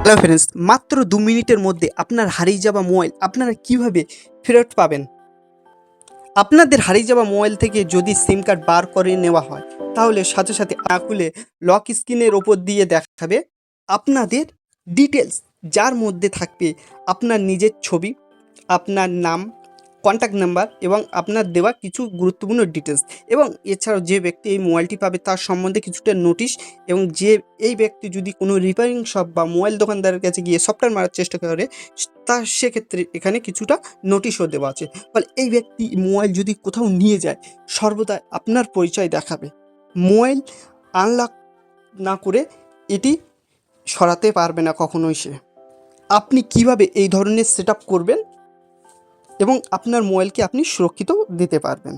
Hello friends, মাত্র 2 মিনিটের মধ্যে আপনার হারিয়ে যাওয়া মোবাইল আপনারা কিভাবে ফেরত পাবেন। আপনাদের হারিয়ে যাওয়া মোবাইল থেকে যদি সিম কার্ড বার করে নেওয়া হয়, তাহলে সাথে সাথে খুলে লক স্ক্রিনের ওপর দিয়ে দেখাবে আপনাদের ডিটেলস, যার মধ্যে থাকবে আপনার নিজের ছবি, আপনার নাম, কন্ট্যাক্ট নাম্বার এবং আপনার দেওয়া কিছু গুরুত্বপূর্ণ ডিটেলস। এবং এছাড়াও যে ব্যক্তি এই মোবাইলটি পাবে তার সম্বন্ধে কিছুটা নোটিশ, এবং যে এই ব্যক্তি যদি কোনো রিপেয়ারিং শপ বা মোবাইল দোকানদারের কাছে গিয়ে সফটওয়্যার মারার চেষ্টা করে, তার সেক্ষেত্রে এখানে কিছুটা নোটিশও দেওয়া আছে। ফলে এই ব্যক্তি মোবাইল যদি কোথাও নিয়ে যায়, সর্বদা আপনার পরিচয় দেখাবে। মোবাইল আনলক না করে এটি সরাতে পারবে না কখনোই সে। আপনি কিভাবে এই ধরনের সেটআপ করবেন এবং আপনার মোবাইলকে আপনি সুরক্ষিত দিতে পারবেন।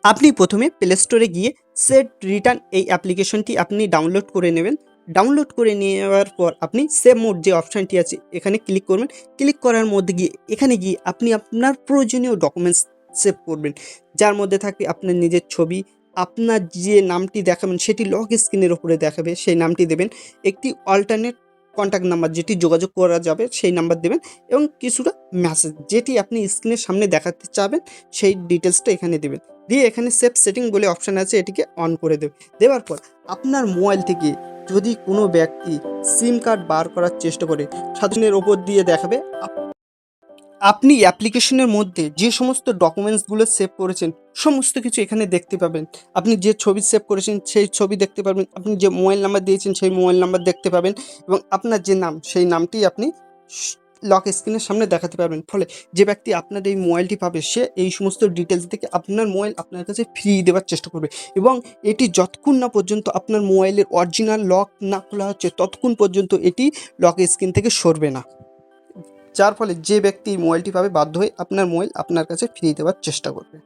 আপনি প্রথমে প্লে স্টোরে গিয়ে সেট রিটার্ন এই অ্যাপ্লিকেশনটি আপনি ডাউনলোড করে নেবেন। ডাউনলোড করে নেওয়ার পর আপনি সেভ মোড যে অপশানটি আছে এখানে ক্লিক করবেন। ক্লিক করার মধ্যে গিয়ে এখানে গিয়ে আপনি আপনার প্রয়োজনীয় ডকুমেন্টস সেভ করবেন, যার মধ্যে থাকবে আপনার নিজের ছবি, আপনার যে নামটি দেখাবেন সেটি লক স্ক্রিনের উপরে দেখাবে, সেই নামটি দেবেন। একটি অল্টারনেট কন্ট্যাক্ট নাম্বার যেটি যোগাযোগ করা যাবে সেই নাম্বার দেবেন, এবং কিছুটা মেসেজ যেটি আপনি স্ক্রিনের সামনে দেখাতে চাবেন সেই ডিটেলসটা এখানে দেবেন। দিয়ে এখানে সেভ সেটিং বলে অপশান আছে, এটিকে অন করে দেবে। দেওয়ার পর আপনার মোবাইল থেকে যদি কোনো ব্যক্তি সিম কার্ড বার করার চেষ্টা করে, সাধারণের ওপর দিয়ে দেখাবে আপনি অ্যাপ্লিকেশনের মধ্যে যে সমস্ত ডকুমেন্টসগুলো সেভ করেছেন সমস্ত কিছু এখানে দেখতে পাবেন। আপনি যে ছবি সেভ করেছেন সেই ছবি দেখতে পাবেন, আপনি যে মোবাইল নাম্বার দিয়েছেন সেই মোবাইল নাম্বার দেখতে পাবেন, এবং আপনার যে নাম সেই নামটি আপনি লক স্ক্রিনের সামনে দেখাতে পারবেন। ফলে যে ব্যক্তি আপনার এই মোবাইলটি পাবে সে এই সমস্ত ডিটেলস থেকে আপনার মোবাইল আপনার কাছে ফ্রি দেওয়ার চেষ্টা করবে, এবং এটি যতক্ষণ না পর্যন্ত আপনার মোবাইলের অরিজিনাল লক না খোলা হচ্ছে ততক্ষণ পর্যন্ত এটি লক স্ক্রিন থেকে সরবে না, যার ফলে যে ব্যক্তি মোবাইলটি পাবে বাধ্য হয়ে আপনার মোবাইল আপনার কাছে ফিরিয়ে দেওয়ার চেষ্টা করবে।